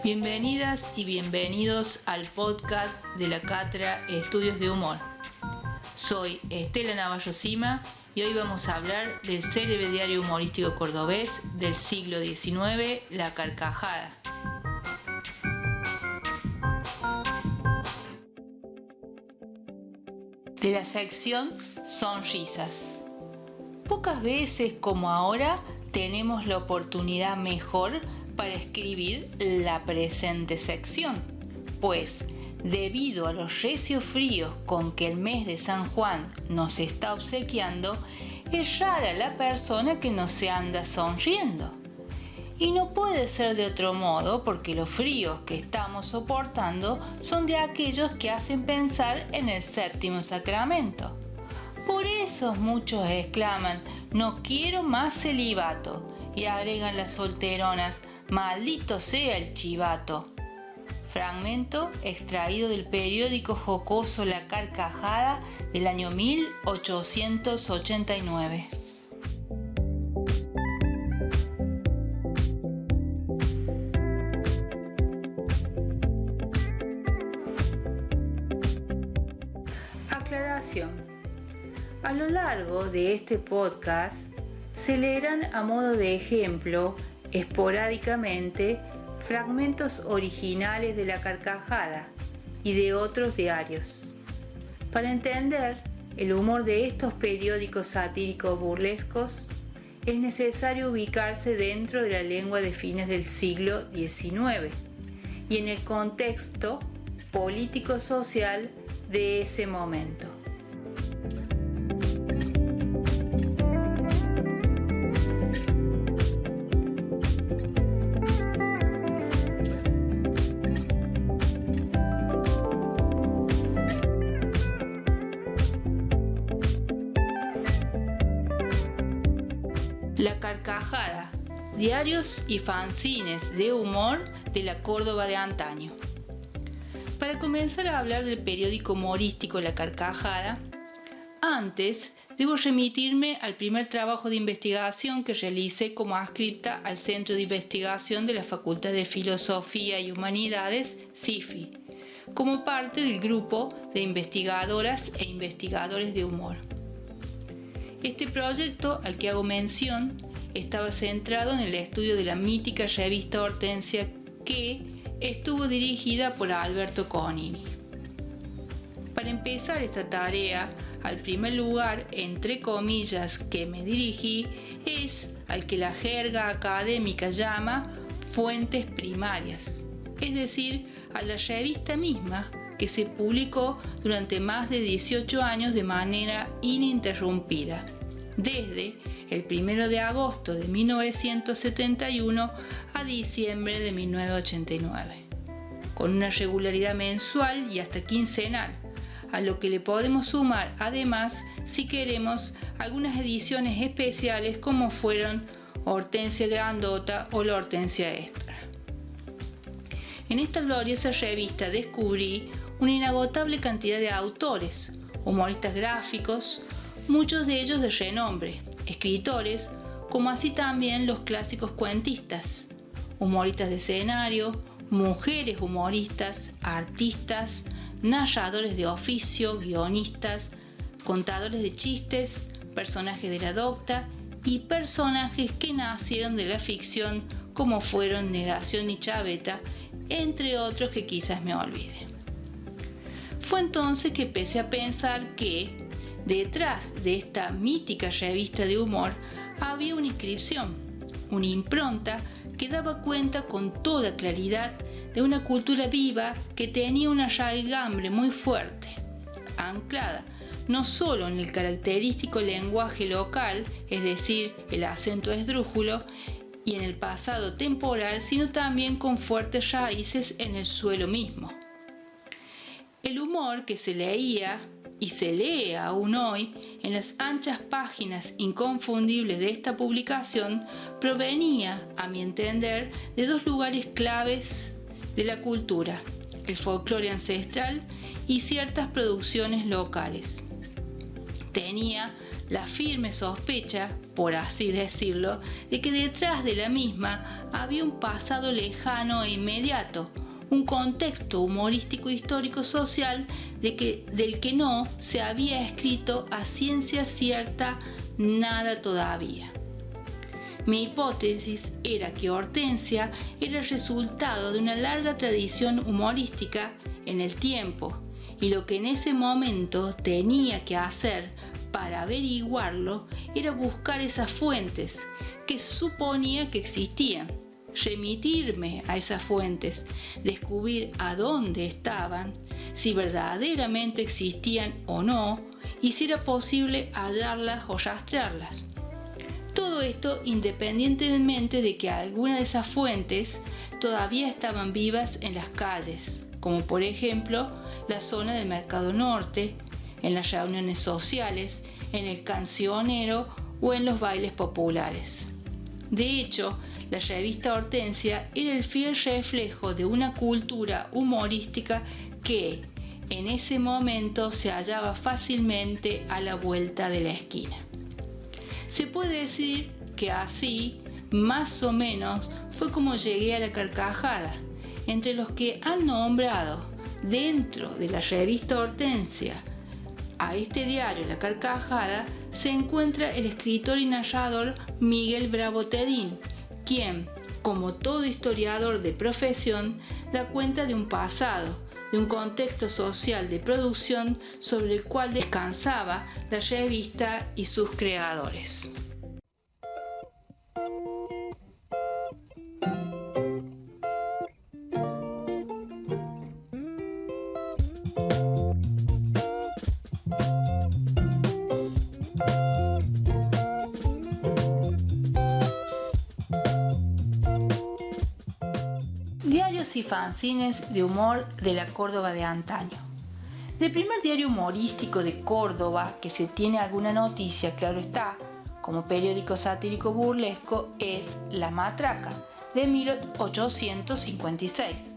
Bienvenidas y bienvenidos al podcast de la Cátedra Estudios de Humor. Soy Estela Navallo Sima y hoy vamos a hablar del célebre diario humorístico cordobés del siglo XIX, La Carcajada. De la sección Sonrisas. Pocas veces como ahora tenemos la oportunidad mejor para escribir la presente sección, pues debido a los recios fríos con que el mes de San Juan nos está obsequiando, es rara la persona que no se anda sonriendo. Y no puede ser de otro modo porque los fríos que estamos soportando son de aquellos que hacen pensar en el séptimo sacramento. Por eso muchos exclaman: "No quiero más celibato", y agregan las solteronas: "Maldito sea el chivato". Fragmento extraído del periódico jocoso La Carcajada del año 1889. Aclaración. A lo largo de este podcast se leerán a modo de ejemplo, esporádicamente, fragmentos originales de La Carcajada y de otros diarios. Para entender el humor de estos periódicos satíricos burlescos, es necesario ubicarse dentro de la lengua de fines del siglo XIX y en el contexto político-social de ese momento. La Carcajada, diarios y fanzines de humor de la Córdoba de antaño. Para comenzar a hablar del periódico humorístico La Carcajada, antes debo remitirme al primer trabajo de investigación que realicé como adscripta al Centro de Investigación de la Facultad de Filosofía y Humanidades, CIFI, como parte del grupo de investigadoras e investigadores de humor. Este proyecto al que hago mención estaba centrado en el estudio de la mítica revista Hortensia, que estuvo dirigida por Alberto Conini. Para empezar esta tarea, al primer lugar, entre comillas, que me dirigí es al que la jerga académica llama fuentes primarias, es decir, a la revista misma que se publicó durante más de 18 años de manera ininterrumpida, desde el 1 de agosto de 1971 a diciembre de 1989, con una regularidad mensual y hasta quincenal, a lo que le podemos sumar además, si queremos, algunas ediciones especiales como fueron Hortensia Grandota o la Hortensia Extra. En esta gloriosa revista descubrí una inagotable cantidad de autores, humoristas gráficos, muchos de ellos de renombre, escritores, como así también los clásicos cuentistas, humoristas de escenario, mujeres humoristas, artistas, narradores de oficio, guionistas, contadores de chistes, personajes de la docta y personajes que nacieron de la ficción como fueron Negación y Chaveta, entre otros que quizás me olvide. Fue entonces que empecé a pensar que detrás de esta mítica revista de humor había una inscripción, una impronta que daba cuenta con toda claridad de una cultura viva que tenía una raigambre muy fuerte, anclada no solo en el característico lenguaje local, es decir, el acento esdrújulo, y en el pasado temporal, sino también con fuertes raíces en el suelo mismo. El humor que se leía y se lee aún hoy en las anchas páginas inconfundibles de esta publicación provenía, a mi entender, de dos lugares claves de la cultura: el folclore ancestral y ciertas producciones locales. Tenía la firme sospecha, por así decirlo, de que detrás de la misma había un pasado lejano e inmediato, un contexto humorístico, histórico, social del que no se había escrito a ciencia cierta nada todavía. Mi hipótesis era que Hortensia era el resultado de una larga tradición humorística en el tiempo, y lo que en ese momento tenía que hacer para averiguarlo era buscar esas fuentes que suponía que existían, remitirme a esas fuentes, descubrir a dónde estaban, si verdaderamente existían o no, y si era posible hallarlas o rastrearlas. Todo esto independientemente de que algunas de esas fuentes todavía estaban vivas en las calles, como por ejemplo la zona del Mercado Norte, en las reuniones sociales, en el cancionero o en los bailes populares. De hecho, la revista Hortensia era el fiel reflejo de una cultura humorística que en ese momento se hallaba fácilmente a la vuelta de la esquina. Se puede decir que así, más o menos, fue como llegué a la carcajada. Entre los que han nombrado dentro de la revista Hortensia a este diario La Carcajada, se encuentra el escritor y narrador Miguel Bravo Tedín, quien, como todo historiador de profesión, da cuenta de un pasado, de un contexto social de producción sobre el cual descansaba la revista y sus creadores. Diarios y fanzines de humor de la Córdoba de antaño. Del primer diario humorístico de Córdoba que se tiene alguna noticia, claro está, como periódico satírico burlesco, es La Matraca, de 1856,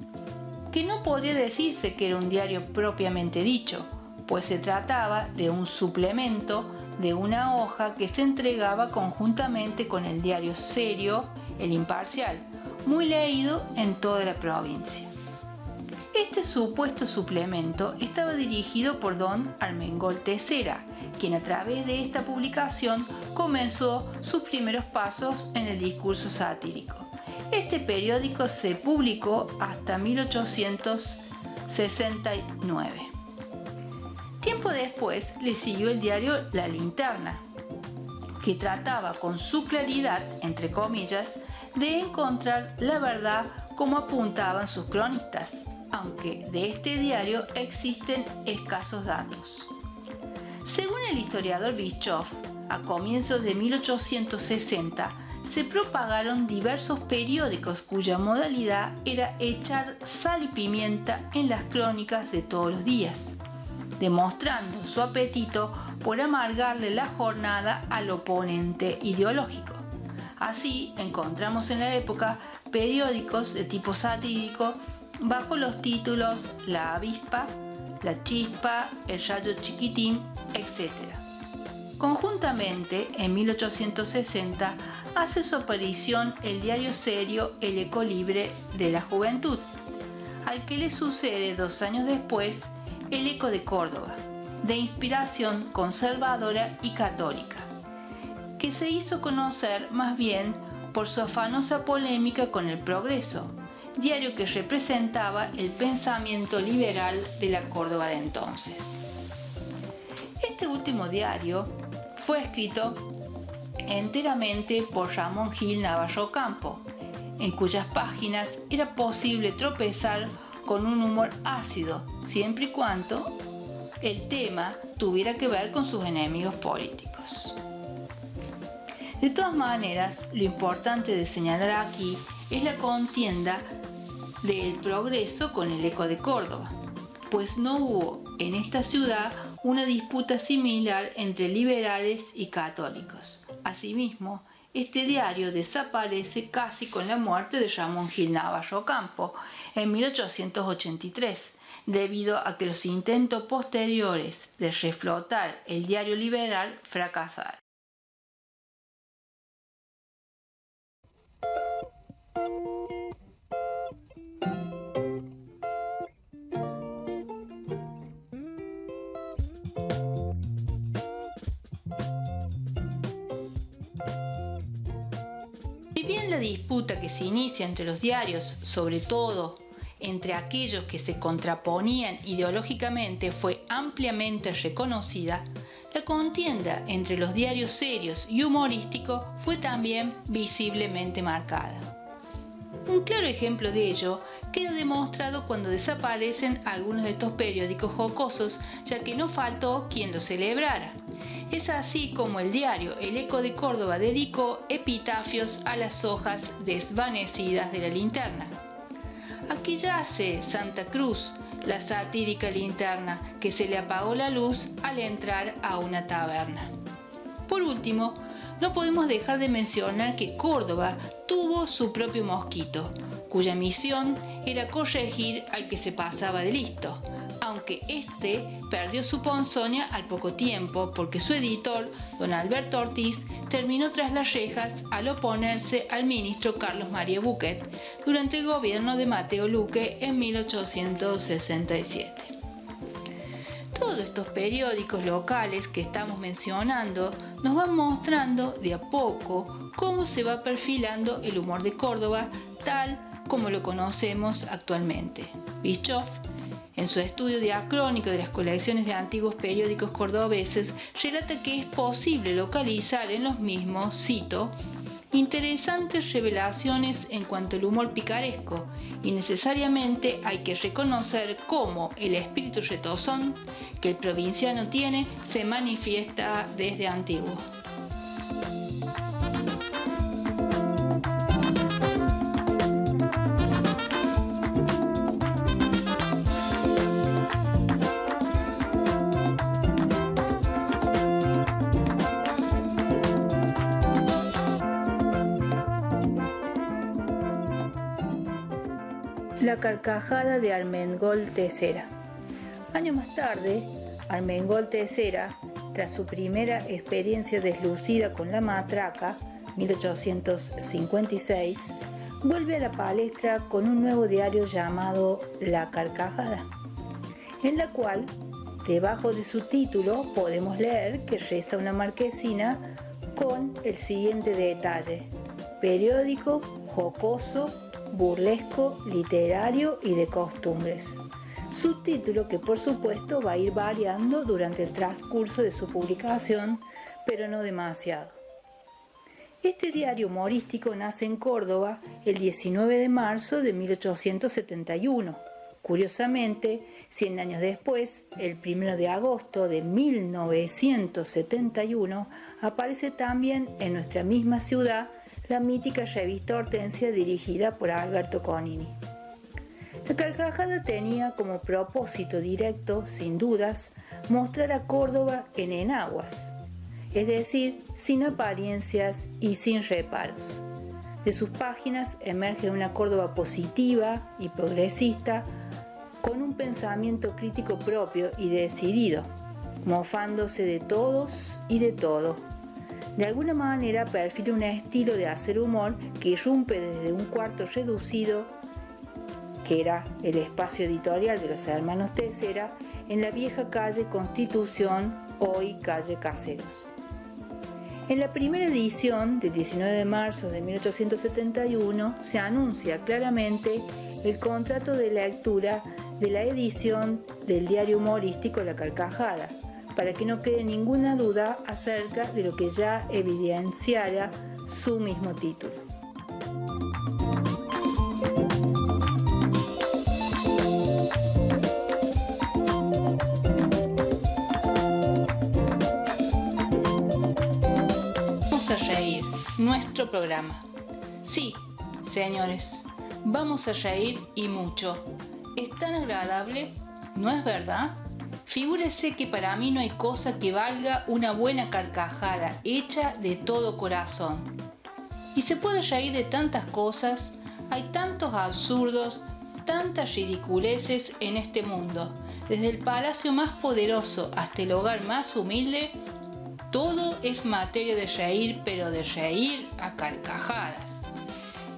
que no podría decirse que era un diario propiamente dicho, pues se trataba de un suplemento de una hoja que se entregaba conjuntamente con el diario serio El Imparcial, muy leído en toda la provincia. Este supuesto suplemento estaba dirigido por don Armengol Tessera, quien a través de esta publicación comenzó sus primeros pasos en el discurso satírico. Este periódico se publicó hasta 1869. Tiempo después le siguió el diario La Linterna, que trataba con su claridad, entre comillas, de encontrar la verdad como apuntaban sus cronistas, aunque de este diario existen escasos datos. Según el historiador Bischoff, a comienzos de 1860 se propagaron diversos periódicos cuya modalidad era echar sal y pimienta en las crónicas de todos los días, demostrando su apetito por amargarle la jornada al oponente ideológico. Así encontramos en la época periódicos de tipo satírico bajo los títulos La Avispa, La Chispa, El Rayo Chiquitín, etc. Conjuntamente, en 1860, hace su aparición el diario serio El Eco Libre de la Juventud, al que le sucede 2 años después El Eco de Córdoba, de inspiración conservadora y católica, que se hizo conocer más bien por su afanosa polémica con El Progreso, diario que representaba el pensamiento liberal de la Córdoba de entonces. Este último diario fue escrito enteramente por Ramón Gil Navarro Campo, en cuyas páginas era posible tropezar con un humor ácido, siempre y cuando el tema tuviera que ver con sus enemigos políticos. De todas maneras, lo importante de señalar aquí es la contienda del Progreso con el Eco de Córdoba, pues no hubo en esta ciudad una disputa similar entre liberales y católicos. Asimismo, este diario desaparece casi con la muerte de Ramón Gil Navarro Campo en 1883, debido a que los intentos posteriores de reflotar el diario liberal fracasaron. bien la disputa que se inicia entre los diarios, sobre todo entre aquellos que se contraponían ideológicamente, fue ampliamente reconocida, la contienda entre los diarios serios y humorísticos fue también visiblemente marcada. Un claro ejemplo de ello queda demostrado cuando desaparecen algunos de estos periódicos jocosos, ya que no faltó quien los celebrara. Es así como el diario El Eco de Córdoba dedicó epitafios a las hojas desvanecidas de la linterna. Aquí yace Santa Cruz, la satírica linterna que se le apagó la luz al entrar a una taberna. Por último, no podemos dejar de mencionar que Córdoba tuvo su propio mosquito, cuya misión era corregir al que se pasaba de listo, aunque este perdió su ponzoña al poco tiempo porque su editor, don Alberto Ortiz, terminó tras las rejas al oponerse al ministro Carlos María Buquet durante el gobierno de Mateo Luque en 1867. Todos estos periódicos locales que estamos mencionando nos van mostrando de a poco cómo se va perfilando el humor de Córdoba tal como lo conocemos actualmente. Bischoff, en su estudio diacrónico de las colecciones de antiguos periódicos cordobeses, relata que es posible localizar en los mismos, cito, interesantes revelaciones en cuanto al humor picaresco, y necesariamente hay que reconocer cómo el espíritu retozón que el provinciano tiene se manifiesta desde antiguo. La carcajada de Armengol Tessera. Años más tarde, Armengol Tessera, tras su primera experiencia deslucida con la matraca, 1856, vuelve a la palestra con un nuevo diario llamado La Carcajada, en la cual, debajo de su título, podemos leer que reza una marquesina con el siguiente detalle: periódico jocoso, burlesco, literario y de costumbres. Subtítulo que por supuesto va a ir variando durante el transcurso de su publicación, pero no demasiado. Este diario humorístico nace en Córdoba el 19 de marzo de 1871. Curiosamente, 100 años después, el 1 de agosto de 1971, aparece también en nuestra misma ciudad la mítica revista Hortensia dirigida por Alberto Conini. La carcajada tenía como propósito directo, sin dudas, mostrar a Córdoba en enaguas, es decir, sin apariencias y sin reparos. De sus páginas emerge una Córdoba positiva y progresista, con un pensamiento crítico propio y decidido, mofándose de todos y de todo. De alguna manera perfila un estilo de hacer humor que irrumpe desde un cuarto reducido, que era el espacio editorial de los hermanos Tessera, en la vieja calle Constitución, hoy calle Caseros. En la primera edición, del 19 de marzo de 1871, se anuncia claramente el contrato de lectura de la edición del diario humorístico La Carcajada, para que no quede ninguna duda acerca de lo que ya evidenciara su mismo título. Vamos a reír, nuestro programa. Sí, señores, vamos a reír y mucho. Es tan agradable, ¿no es verdad? Figúrese que para mí no hay cosa que valga una buena carcajada hecha de todo corazón. Y se puede reír de tantas cosas, hay tantos absurdos, tantas ridiculeces en este mundo. Desde el palacio más poderoso hasta el hogar más humilde, todo es materia de reír, pero de reír a carcajadas.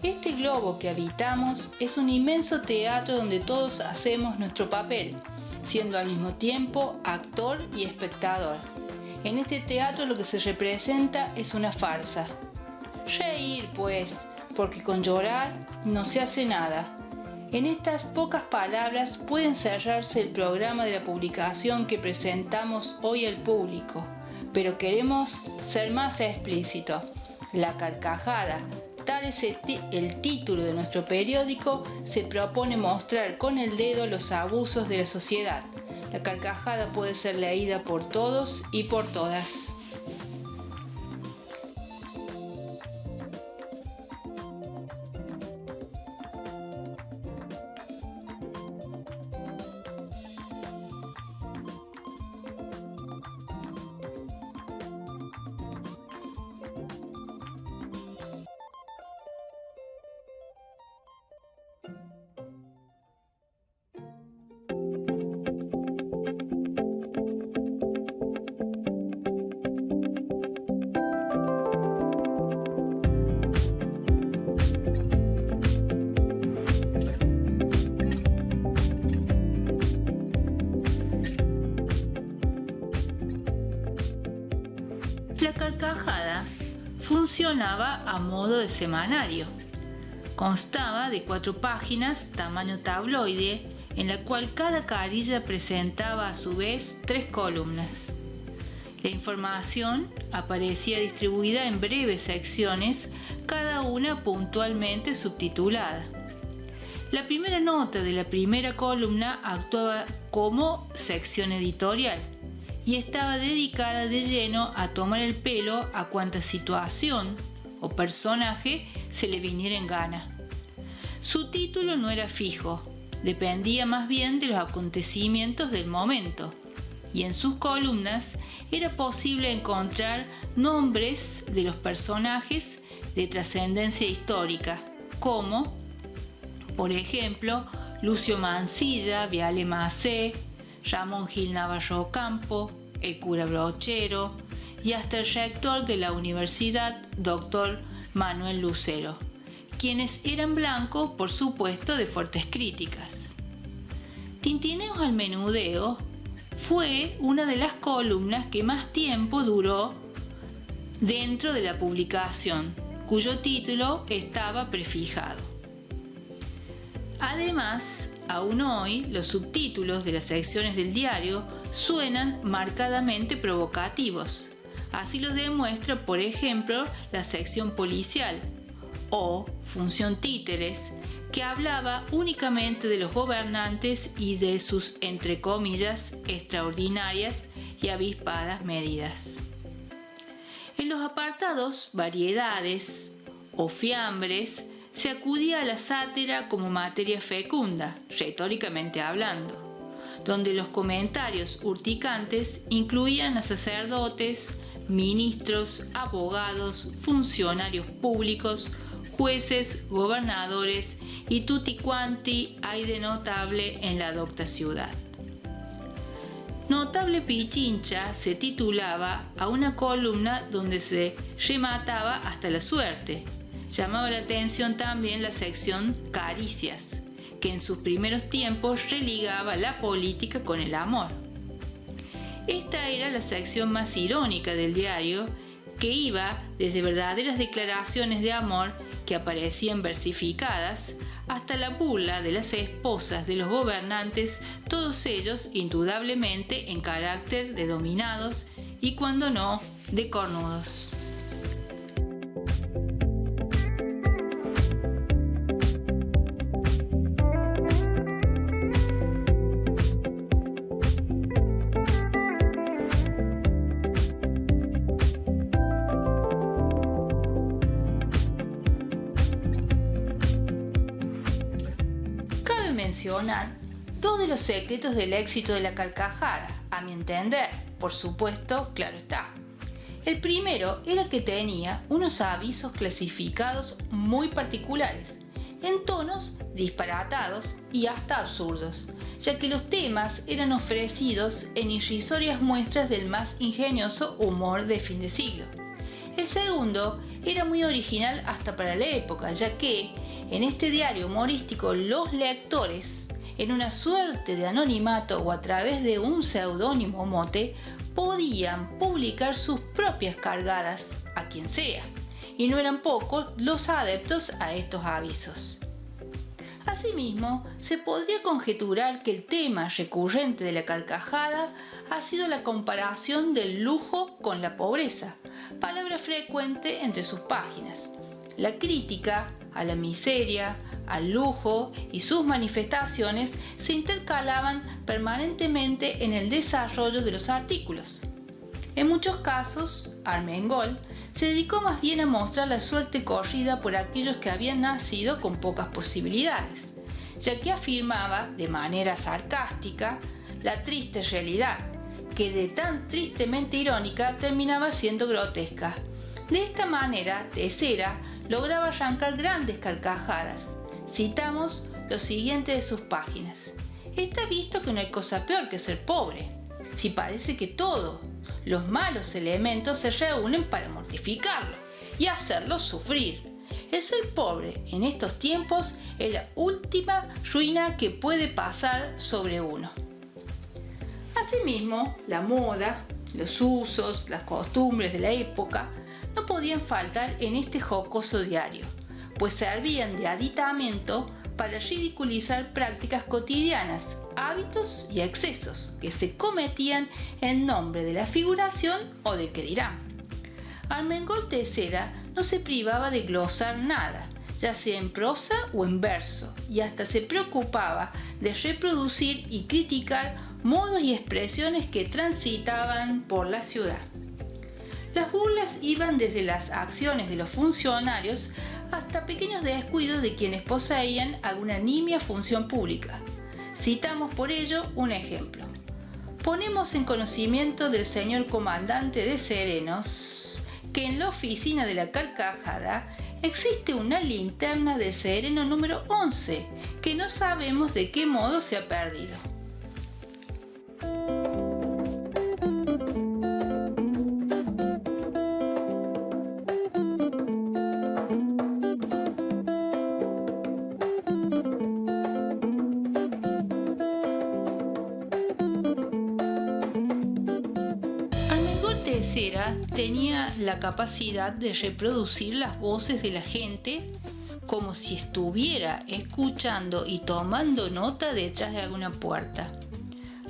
Este globo que habitamos es un inmenso teatro donde todos hacemos nuestro papel, siendo al mismo tiempo actor y espectador. En este teatro lo que se representa es una farsa. Reír, pues, porque con llorar no se hace nada. En estas pocas palabras puede encerrarse el programa de la publicación que presentamos hoy al público, pero queremos ser más explícitos. La carcajada, tal es el título de nuestro periódico, se propone mostrar con el dedo los abusos de la sociedad. La carcajada puede ser leída por todos y por todas. La carcajada funcionaba a modo de semanario. Constaba de 4 páginas, tamaño tabloide, en la cual cada carilla presentaba a su vez 3 columnas. La información aparecía distribuida en breves secciones, cada una puntualmente subtitulada. La primera nota de la primera columna actuaba como sección editorial y estaba dedicada de lleno a tomar el pelo a cuanta situación o personaje se le viniera en gana. Su título no era fijo, dependía más bien de los acontecimientos del momento, y en sus columnas era posible encontrar nombres de los personajes de trascendencia histórica, como, por ejemplo, Lucio Mansilla, Viale Macé, Ramón Gil Navarro Campo, el cura Brochero y hasta el rector de la universidad, doctor Manuel Lucero, quienes eran blancos, por supuesto, de fuertes críticas. Tintineos al menudeo fue una de las columnas que más tiempo duró dentro de la publicación, cuyo título estaba prefijado. Además, aún hoy, los subtítulos de las secciones del diario suenan marcadamente provocativos. Así lo demuestra, por ejemplo, la sección policial o Función Títeres, que hablaba únicamente de los gobernantes y de sus, entre comillas, extraordinarias y avispadas medidas. En los apartados Variedades o Fiambres, se acudía a la sátira como materia fecunda, retóricamente hablando, donde los comentarios urticantes incluían a sacerdotes, ministros, abogados, funcionarios públicos, jueces, gobernadores y tutti quanti hay de notable en la docta ciudad. Notable Pichincha se titulaba a una columna donde se remataba hasta la suerte. Llamaba la atención también la sección Caricias, que en sus primeros tiempos religaba la política con el amor. Esta era la sección más irónica del diario, que iba desde verdaderas declaraciones de amor que aparecían versificadas hasta la burla de las esposas de los gobernantes, todos ellos indudablemente en carácter de dominados y, cuando no, de cornudos. Mencionar 2 de los secretos del éxito de la carcajada, a mi entender, por supuesto, claro está. El primero era que tenía unos avisos clasificados muy particulares, en tonos disparatados y hasta absurdos, ya que los temas eran ofrecidos en irrisorias muestras del más ingenioso humor de fin de siglo. El segundo era muy original hasta para la época, ya que en este diario humorístico los lectores, en una suerte de anonimato o a través de un seudónimo o mote, podían publicar sus propias cargadas a quien sea, y no eran pocos los adeptos a estos avisos. Asimismo, se podría conjeturar que el tema recurrente de la carcajada ha sido la comparación del lujo con la pobreza, palabra frecuente entre sus páginas. La crítica a la miseria, al lujo y sus manifestaciones se intercalaban permanentemente en el desarrollo de los artículos. En muchos casos, Armengol se dedicó más bien a mostrar la suerte corrida por aquellos que habían nacido con pocas posibilidades, ya que afirmaba de manera sarcástica la triste realidad, que de tan tristemente irónica terminaba siendo grotesca. De esta manera, Teixeira lograba arrancar grandes carcajadas. Citamos lo siguiente de sus páginas. Está visto que no hay cosa peor que ser pobre, si parece que todos los malos elementos se reúnen para mortificarlo y hacerlo sufrir. El ser pobre en estos tiempos es la última ruina que puede pasar sobre uno. Asimismo, la moda, los usos, las costumbres de la época no podían faltar en este jocoso diario, pues servían de aditamento para ridiculizar prácticas cotidianas, hábitos y excesos que se cometían en nombre de la figuración o del que dirán. Armengol Teixeira no se privaba de glosar nada, ya sea en prosa o en verso, y hasta se preocupaba de reproducir y criticar modos y expresiones que transitaban por la ciudad. Las burlas iban desde las acciones de los funcionarios hasta pequeños descuidos de quienes poseían alguna nimia función pública. Citamos por ello un ejemplo. Ponemos en conocimiento del señor comandante de Serenos que en la oficina de la carcajada existe una linterna de Sereno número 11 que no sabemos de qué modo se ha perdido. Teixeira tenía la capacidad de reproducir las voces de la gente como si estuviera escuchando y tomando nota detrás de alguna puerta.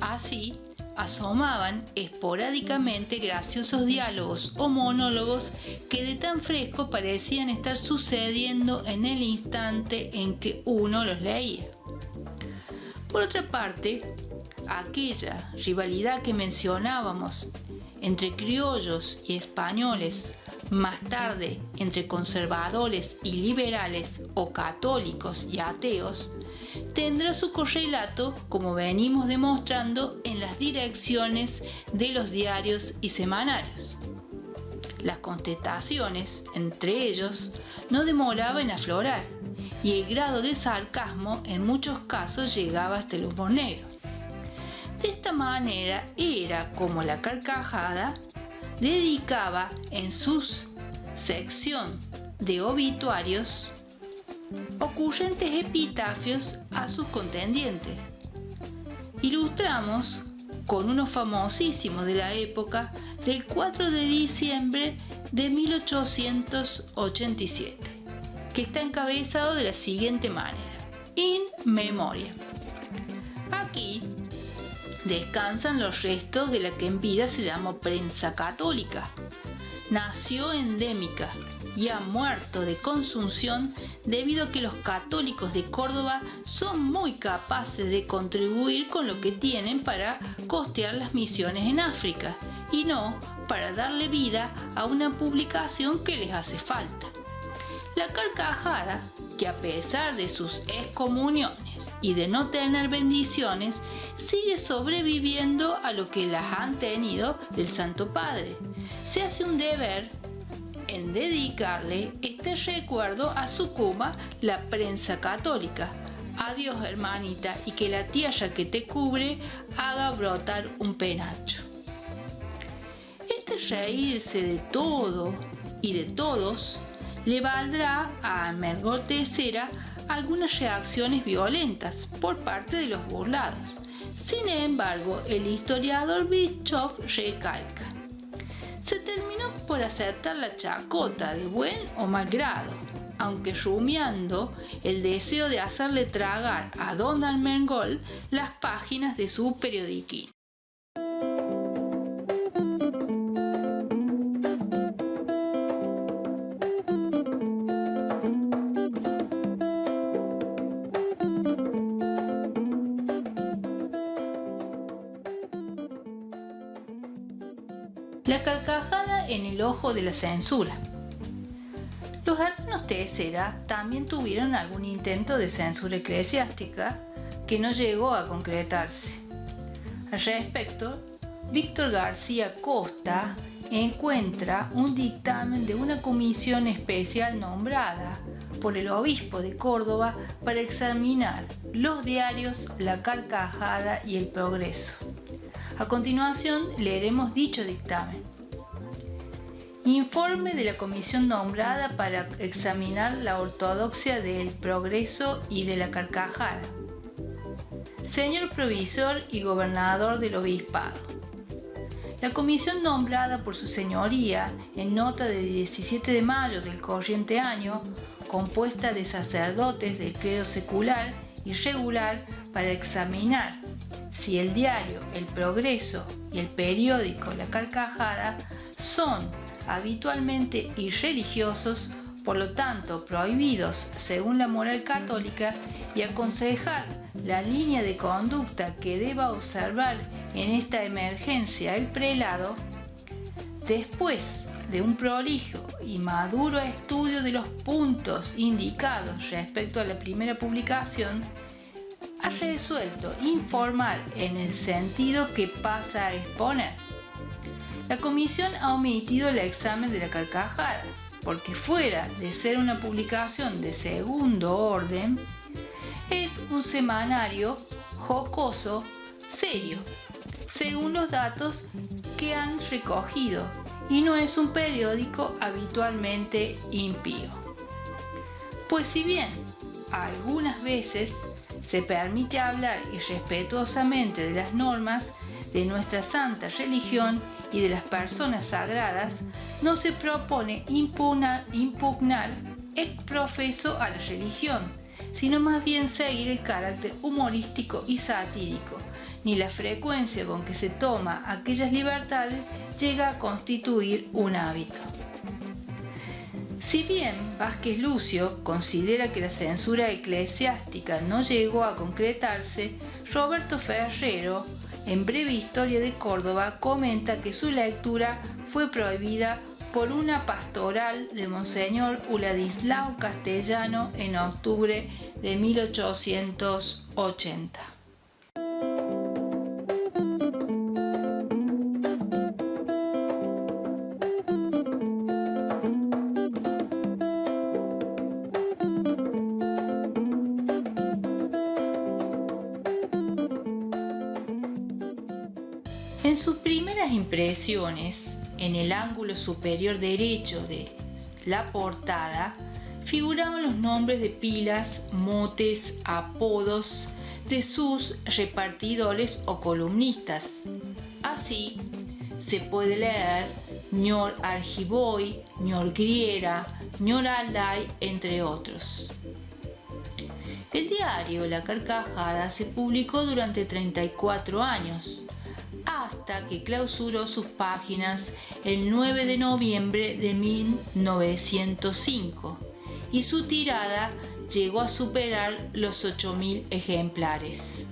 Así, asomaban esporádicamente graciosos diálogos o monólogos que de tan fresco parecían estar sucediendo en el instante en que uno los leía. Por otra parte, aquella rivalidad que mencionábamos entre criollos y españoles, más tarde entre conservadores y liberales o católicos y ateos, tendrá su correlato, como venimos demostrando, en las direcciones de los diarios y semanarios. Las contestaciones entre ellos no demoraban en aflorar, y el grado de sarcasmo en muchos casos llegaba hasta el humor negro. De esta manera era como la carcajada dedicaba en su sección de obituarios ocurrentes epitafios a sus contendientes. Ilustramos con uno famosísimo de la época del 4 de diciembre de 1887, que está encabezado de la siguiente manera: In Memoriam. Aquí descansan los restos de la que en vida se llamó prensa católica. Nació endémica y ha muerto de consunción debido a que los católicos de Córdoba son muy capaces de contribuir con lo que tienen para costear las misiones en África y no para darle vida a una publicación que les hace falta. La carcajada, que a pesar de sus excomuniones y de no tener bendiciones, sigue sobreviviendo a lo que las han tenido del Santo Padre. Se hace un deber en dedicarle este recuerdo a su cuma, la prensa católica. Adiós, hermanita, y que la tierra que te cubre haga brotar un penacho. Este reírse de todo y de todos le valdrá a Armengol Teixeira algunas reacciones violentas por parte de los burlados. Sin embargo, el historiador Bischoff recalca: se terminó por aceptar la chacota de buen o mal grado, aunque rumiando el deseo de hacerle tragar a don Armengol las páginas de su periodiquín. La carcajada en el ojo de la censura. Los hermanos Tessera también tuvieron algún intento de censura eclesiástica que no llegó a concretarse. Al respecto, Víctor García Costa encuentra un dictamen de una comisión especial nombrada por el obispo de Córdoba para examinar los diarios La Carcajada y El Progreso. A continuación leeremos dicho dictamen. Informe de la comisión nombrada para examinar la ortodoxia del Progreso y de la Carcajada. Señor provisor y gobernador del obispado. La comisión nombrada por su señoría en nota de 17 de mayo del corriente año, compuesta de sacerdotes del clero secular y regular para examinar si el diario El Progreso y el periódico La Carcajada son habitualmente irreligiosos, por lo tanto prohibidos según la moral católica, y aconsejar la línea de conducta que deba observar en esta emergencia el prelado. Después de un prolijo y maduro estudio de los puntos indicados respecto a la primera publicación, ha resuelto informar en el sentido que pasa a exponer. La comisión ha omitido el examen de La Carcajada, porque fuera de ser una publicación de segundo orden, es un semanario jocoso, serio, según los datos que han recogido, y no es un periódico habitualmente impío. Pues si bien algunas veces se permite hablar irrespetuosamente de las normas de nuestra santa religión y de las personas sagradas, no se propone impugnar ex profeso a la religión, sino más bien seguir el carácter humorístico y satírico, ni la frecuencia con que se toma aquellas libertades llega a constituir un hábito. Si bien Vázquez Lucio considera que la censura eclesiástica no llegó a concretarse, Roberto Ferrero, en Breve Historia de Córdoba, comenta que su lectura fue prohibida por una pastoral de Monseñor Uladislao Castellano en octubre de 1880. En sus primeras impresiones, en el ángulo superior derecho de la portada, figuraban los nombres de pilas, motes, apodos de sus repartidores o columnistas. Así se puede leer Ñor Argiboy, Ñor Griera, Ñor Alday, entre otros. El diario La Carcajada se publicó durante 34 años, hasta que clausuró sus páginas el 9 de noviembre de 1905 y su tirada llegó a superar los 8.000 ejemplares.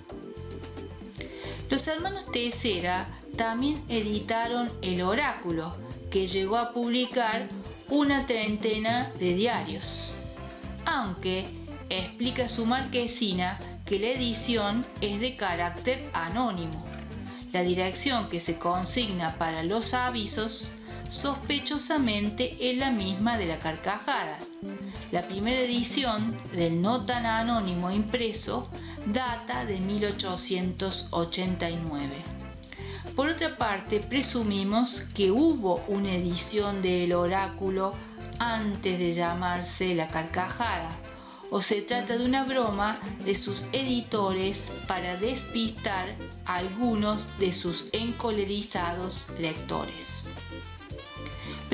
Los hermanos Tessera también editaron El Oráculo, que llegó a publicar una treintena de diarios, aunque explica su marquesina que la edición es de carácter anónimo. La dirección que se consigna para los avisos sospechosamente es la misma de La Carcajada. La primera edición del no tan anónimo impreso data de 1889. Por otra parte, presumimos que hubo una edición de El Oráculo antes de llamarse La Carcajada, o se trata de una broma de sus editores para despistar a algunos de sus encolerizados lectores.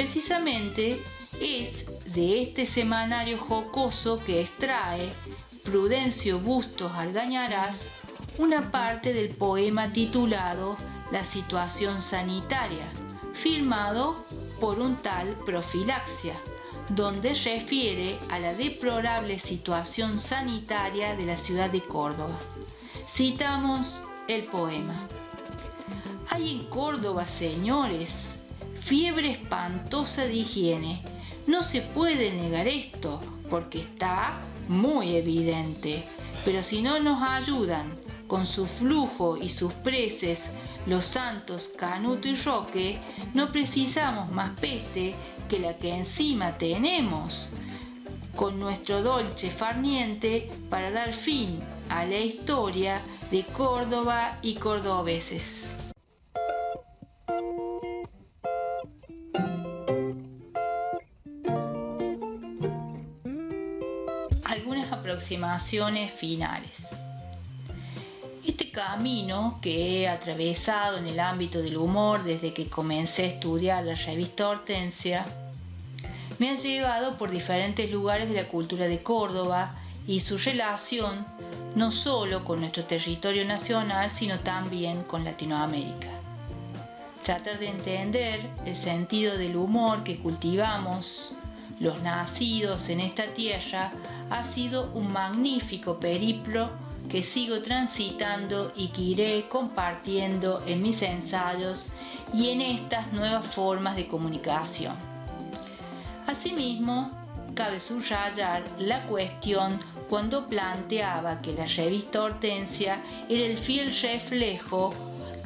Precisamente es de este semanario jocoso que extrae Prudencio Bustos Argañarás una parte del poema titulado La situación sanitaria, firmado por un tal Profilaxia, donde refiere a la deplorable situación sanitaria de la ciudad de Córdoba. Citamos el poema. Hay en Córdoba, señores, fiebre espantosa de higiene. No se puede negar esto, porque está muy evidente. Pero si no nos ayudan con su flujo y sus preces los santos Canuto y Roque, no precisamos más peste que la que encima tenemos, con nuestro dolce farniente para dar fin a la historia de Córdoba y cordobeses. Algunas aproximaciones finales. Este camino que he atravesado en el ámbito del humor desde que comencé a estudiar la revista Hortensia me ha llevado por diferentes lugares de la cultura de Córdoba y su relación no solo con nuestro territorio nacional, sino también con Latinoamérica. Tratar de entender el sentido del humor que cultivamos los nacidos en esta tierra ha sido un magnífico periplo que sigo transitando y que iré compartiendo en mis ensayos y en estas nuevas formas de comunicación. Asimismo, cabe subrayar la cuestión cuando planteaba que la revista Hortensia era el fiel reflejo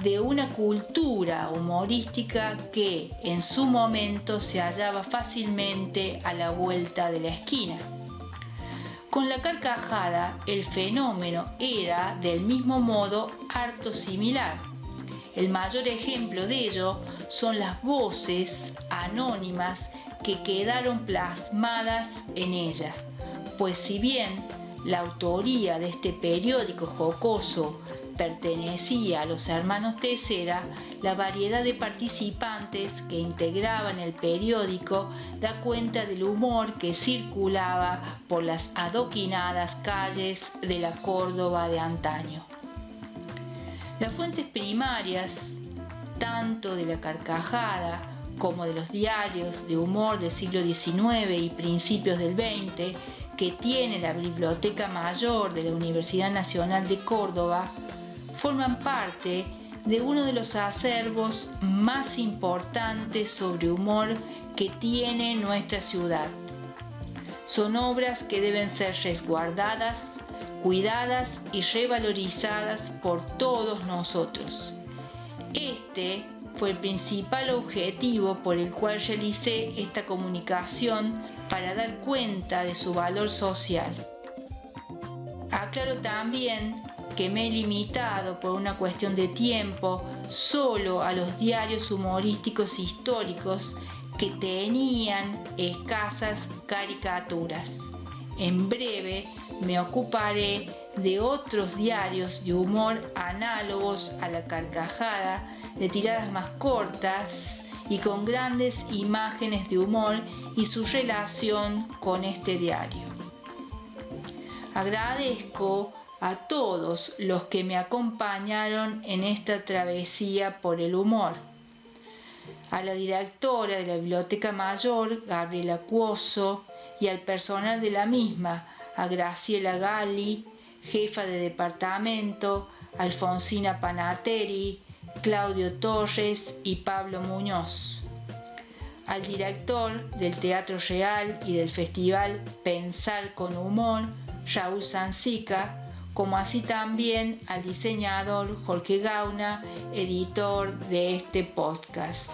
de una cultura humorística que en su momento se hallaba fácilmente a la vuelta de la esquina. Con la carcajada, el fenómeno era del mismo modo harto similar. El mayor ejemplo de ello son las voces anónimas que quedaron plasmadas en ella, pues si bien la autoría de este periódico jocoso pertenecía a los hermanos Tessera, la variedad de participantes que integraban el periódico da cuenta del humor que circulaba por las adoquinadas calles de la Córdoba de antaño. Las fuentes primarias, tanto de la carcajada como de los diarios de humor del siglo XIX y principios del XX, que tiene la Biblioteca Mayor de la Universidad Nacional de Córdoba, forman parte de uno de los acervos más importantes sobre humor que tiene nuestra ciudad. Son obras que deben ser resguardadas, cuidadas y revalorizadas por todos nosotros. Este fue el principal objetivo por el cual realicé esta comunicación para dar cuenta de su valor social. Aclaro también que me he limitado por una cuestión de tiempo solo a los diarios humorísticos históricos que tenían escasas caricaturas. En breve me ocuparé de otros diarios de humor análogos a la carcajada, de tiradas más cortas y con grandes imágenes de humor y su relación con este diario. Agradezco a todos los que me acompañaron en esta travesía por el humor. A la directora de la Biblioteca Mayor, Gabriela Cuoso, y al personal de la misma, a Graciela Gali, jefa de departamento, Alfonsina Panateri, Claudio Torres y Pablo Muñoz. Al director del Teatro Real y del Festival Pensar con Humor, Raúl Sansica, como así también al diseñador Jorge Gauna, editor de este podcast.